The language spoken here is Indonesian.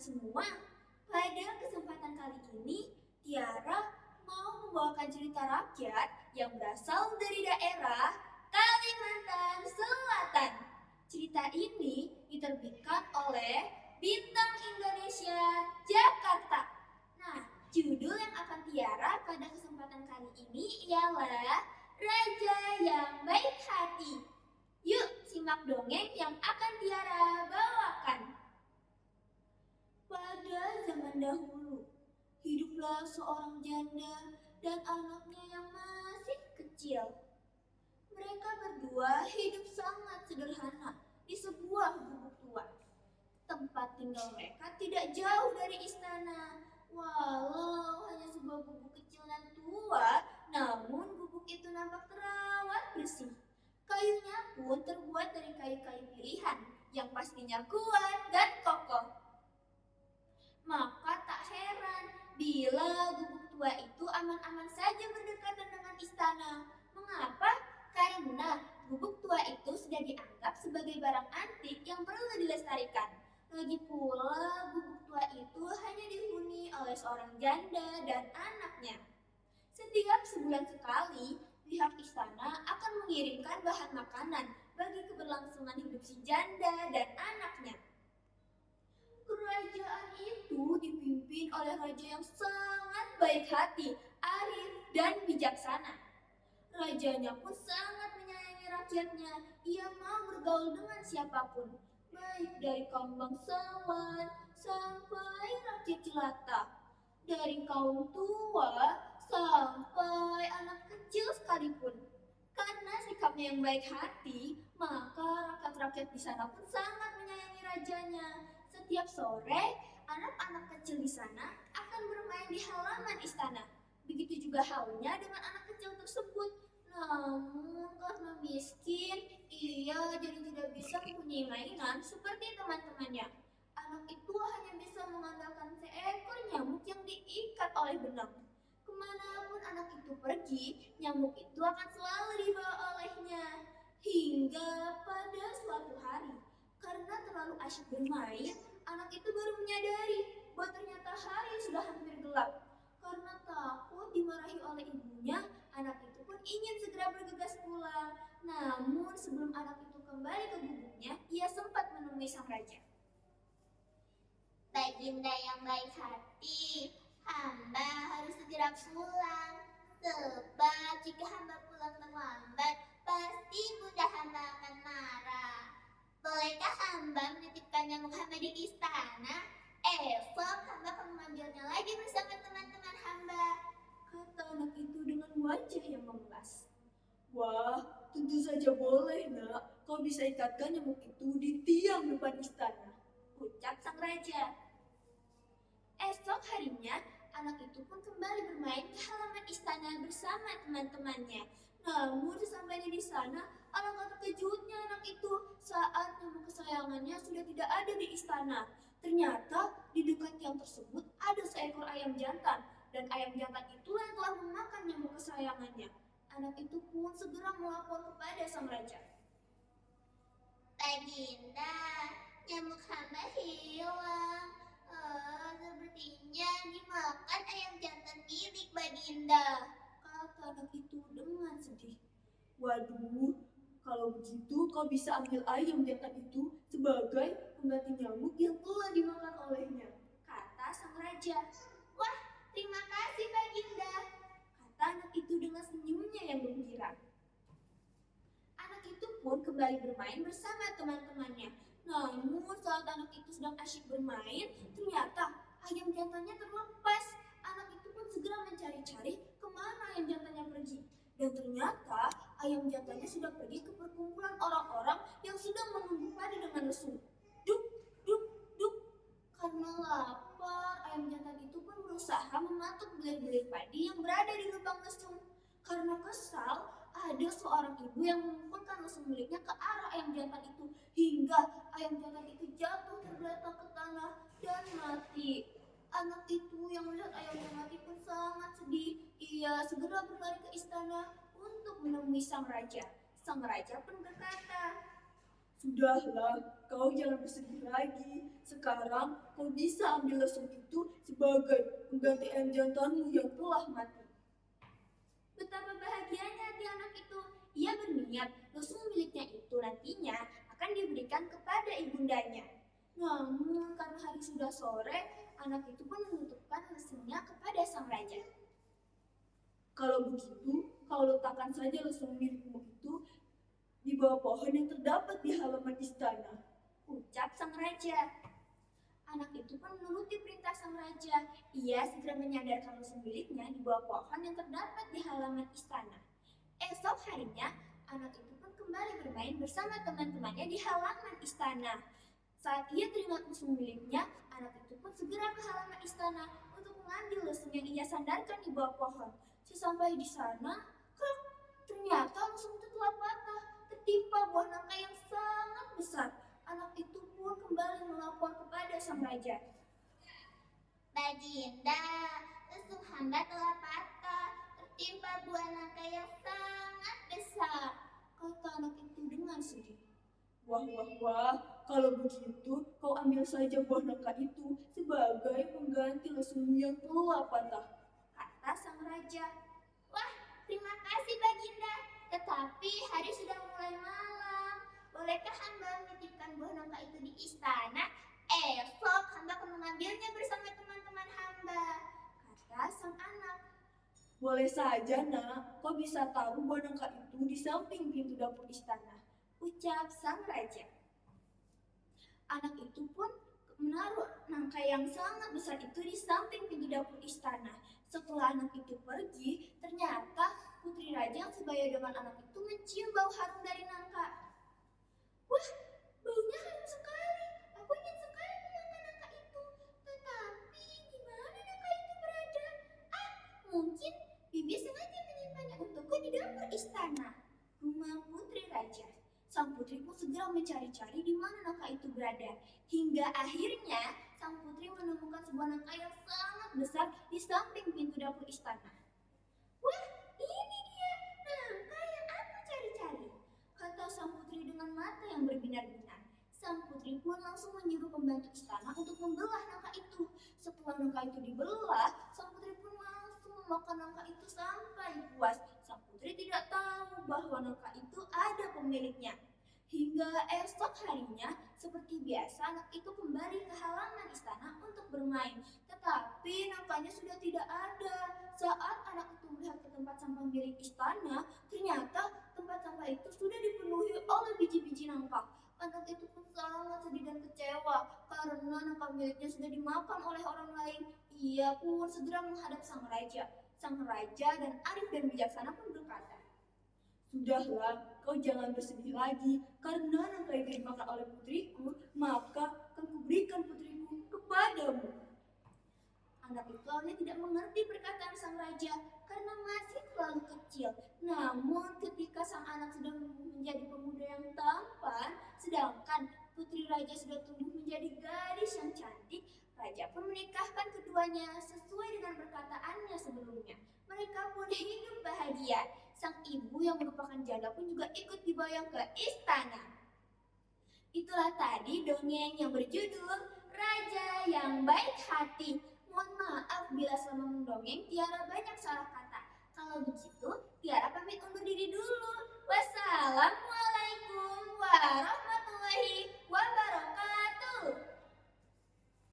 semua. Pada kesempatan kali ini, Tiara mau membawakan cerita rakyat yang berasal dari daerah Kalimantan Selatan. Cerita ini diterbitkan oleh Bintang Indonesia Jakarta. Nah, judul yang akan Tiara pada kesempatan kali ini ialah Raja yang Baik Hati. Yuk, simak dongeng yang akan Tiara bawakan. Pada zaman dahulu, hiduplah seorang janda dan anaknya yang masih kecil. Mereka berdua hidup sangat sederhana di sebuah gubuk tua. Tempat tinggal mereka tidak jauh dari istana. Walau hanya sebuah gubuk kecil dan tua, namun gubuk itu nampak terawat bersih. Kayunya pun terbuat dari kayu-kayu pilihan yang pastinya kuat dan kokoh. Maka tak heran bila gubuk tua itu aman-aman saja berdekatan dengan istana. Mengapa? Karena gubuk tua itu sudah dianggap sebagai barang antik yang perlu dilestarikan. Lagi pula gubuk tua itu hanya dihuni oleh seorang janda dan anaknya. Setiap sebulan sekali, pihak istana akan mengirimkan bahan makanan bagi keberlangsungan hidup si janda dan anaknya. Kerajaan itu dipimpin oleh raja yang sangat baik hati, arif, dan bijaksana. Rajanya pun sangat menyayangi rakyatnya. Ia mau bergaul dengan siapapun, baik dari kaum bangsawan sampai rakyat jelata, dari kaum tua sampai anak kecil sekalipun. Karena sikapnya yang baik hati, maka rakyat-rakyat di sana pun sangat menyayangi rajanya. Setiap sore, anak-anak kecil di sana akan bermain di halaman istana. Begitu juga halnya dengan anak kecil tersebut. Namun karena miskin, ia jadi tidak bisa mempunyai mainan seperti teman-temannya. Anak itu hanya bisa mengandalkan seekor nyamuk yang diikat oleh benang. Kemanapun anak itu pergi, nyamuk itu akan selalu dibawa olehnya. Hingga pada suatu hari, karena terlalu asyik bermain, anak itu baru menyadari bahwa ternyata hari sudah hampir gelap. Karena takut dimarahi oleh ibunya, anak itu pun ingin segera bergegas pulang. Namun sebelum anak itu kembali ke gubuknya, ia sempat menemui sang raja. Baginda yang baik hati, hamba harus segera pulang. Sebab jika hamba pulang terlambat, pasti bunda hamba akan marah. Bolehkah hamba menitipkan nyamuk hamba di istana? Esok hamba akan mengambilnya lagi bersama teman-teman hamba, kata anak itu dengan wajah yang memelas. Wah, tentu saja boleh, nak. Kau bisa ikatkan nyamuk itu di tiang depan istana, ucap sang raja. Esok harinya, anak itu pun kembali bermain ke halaman istana bersama teman-temannya. Namun sesampainya di sana, alangkah terkejutnya anak itu saat nyamuk kesayangannya sudah tidak ada di istana. Ternyata di dekat tiang tersebut ada seekor ayam jantan, dan ayam jantan itulah yang telah memakan nyamuk kesayangannya. Anak itu pun segera melapor kepada sang raja. Baginda, nyamuk hamba hilang. Sepertinya dimakan ayam jantan milik Baginda, kata anak itu dengan sedih. Waduh, kalau begitu kau bisa ambil ayam jantan itu sebagai pengganti nyamuk yang telah dimakan olehnya, kata sang raja. Wah, terima kasih Baginda, kata anak itu dengan senyumnya yang gembira. Anak itu pun kembali bermain bersama teman-temannya. Namun saat anak itu sedang asyik bermain, ternyata ayam jantannya terlepas. Anak itu pun segera mencari-cari kemana ayam jantannya pergi. Dan ternyata ayam jantannya sudah pergi ke perkumpulan orang-orang yang sedang menunggu padi dengan lesu. Duk, duk, duk. Karena lapar, ayam jantan itu pun berusaha mematuk belir-belir padi yang berada di lubang lesung. Karena kesal, ada seorang ibu yang memukulkan lesung miliknya ke arah ayam jantan itu, hingga ayam jantan itu jatuh tergeletak ke tanah dan mati. Anak itu yang melihat ayamnya mati pun sangat sedih. Ia segera berlari ke istana untuk menemui sang raja. Sang raja pun berkata, Sudahlah, kau jangan bersedih lagi. Sekarang kau bisa ambil lesung itu sebagai pengganti ayam jantanmu yang telah mati. Betapa bahagianya hati anak itu. Ia berniat lesung miliknya itu nantinya akan diberikan kepada ibundanya. Namun karena hari sudah sore, anak itu pun menutupkan lesungnya kepada sang raja. Kalau begitu, kau letakkan saja lesung milikmu itu di bawah pohon yang terdapat di halaman istana, ucap sang raja. Anak itu pun menuruti perintah sang raja. Ia segera menyandarkan lesung miliknya di bawah pohon yang terdapat di halaman istana. Esok harinya, anak itu pun kembali bermain bersama teman-temannya di halaman istana. Saat ia teringat lesung miliknya, anak itu pun segera ke halaman istana untuk mengambil lesung yang ia sandarkan di bawah pohon. Sesampai di sana, ternyata lesung itu telah patah, tertimpa buah nangka yang sangat besar. Anak itu pun kembali melapor kepada sang raja. Baginda, lesung hamba telah patah, tertimpa buah nangka yang sangat besar, kata anak itu dengan sedih. Wah, kalau begitu kau ambil saja buah nangka itu sebagai pengganti lesungmu yang telah patah, kata sang raja. Wah, terima kasih Baginda, tetapi hari sudah mulai malam. Bolehkah hamba menitipkan buah nangka itu di istana? Esok hamba akan mengambilnya bersama teman-teman hamba, kata sang anak. Boleh saja nak, kau bisa taruh buah nangka itu di samping pintu dapur istana, ucap sang raja. Anak itu pun menaruh nangka yang sangat besar itu di samping pintu dapur istana. Setelah anak itu pergi, ternyata putri raja yang sebaya dengan anak itu mencium bau harum dari nangka. Wah, baunya harum sekali. Aku ingin sekali memakan nangka itu. Tetapi di mana nangka itu berada? Mungkin bibi sengaja menyimpannya untukku di dapur istana, rumah putri raja. Sang putri pun segera mencari-cari di mana nangka itu berada. Hingga akhirnya sang putri menemukan sebuah nangka yang sangat besar di samping pintu dapur istana. Wah, ini dia nangka yang aku cari-cari, kata sang putri dengan mata yang berbinar-binar. Sang putri pun langsung menyuruh pembantu istana untuk membelah nangka itu. Setelah nangka itu dibelah, sang putri pun langsung memakan nangka itu sampai puas. Sang putri tidak tahu bahwa nangka itu ada pemiliknya. Hingga esok harinya, seperti biasa anak itu kembali ke halaman istana untuk bermain. Tetapi nangkanya sudah tidak ada. Saat anak itu melihat ke tempat sampah milik istana, ternyata tempat sampah itu sudah dipenuhi oleh biji-biji nangka. Anak itu pun sangat sedih dan kecewa karena nangka miliknya sudah dimakan oleh orang lain. Ia pun segera menghadap sang raja. Sang raja dan arif dan bijaksana pun berkata, sudahlah, kau jangan bersedih lagi, karena nangka itu dimakan oleh putriku, maka akan kuberikan putriku kepadamu. Anak itu awalnya tidak mengerti perkataan sang raja karena masih terlalu kecil. Namun ketika sang anak sudah menjadi pemuda yang tampan, sedangkan putri raja sudah tumbuh menjadi gadis yang cantik, raja pun menikahkan keduanya sesuai dengan perkataannya sebelumnya. Mereka pun hidup bahagia. Sang ibu yang merupakan janda pun juga ikut dibayang ke istana. Itulah tadi dongeng yang berjudul Raja yang Baik Hati. Mohon maaf bila selama mendongeng Tiara banyak salah kata. Kalau begitu, Tiara pamit undur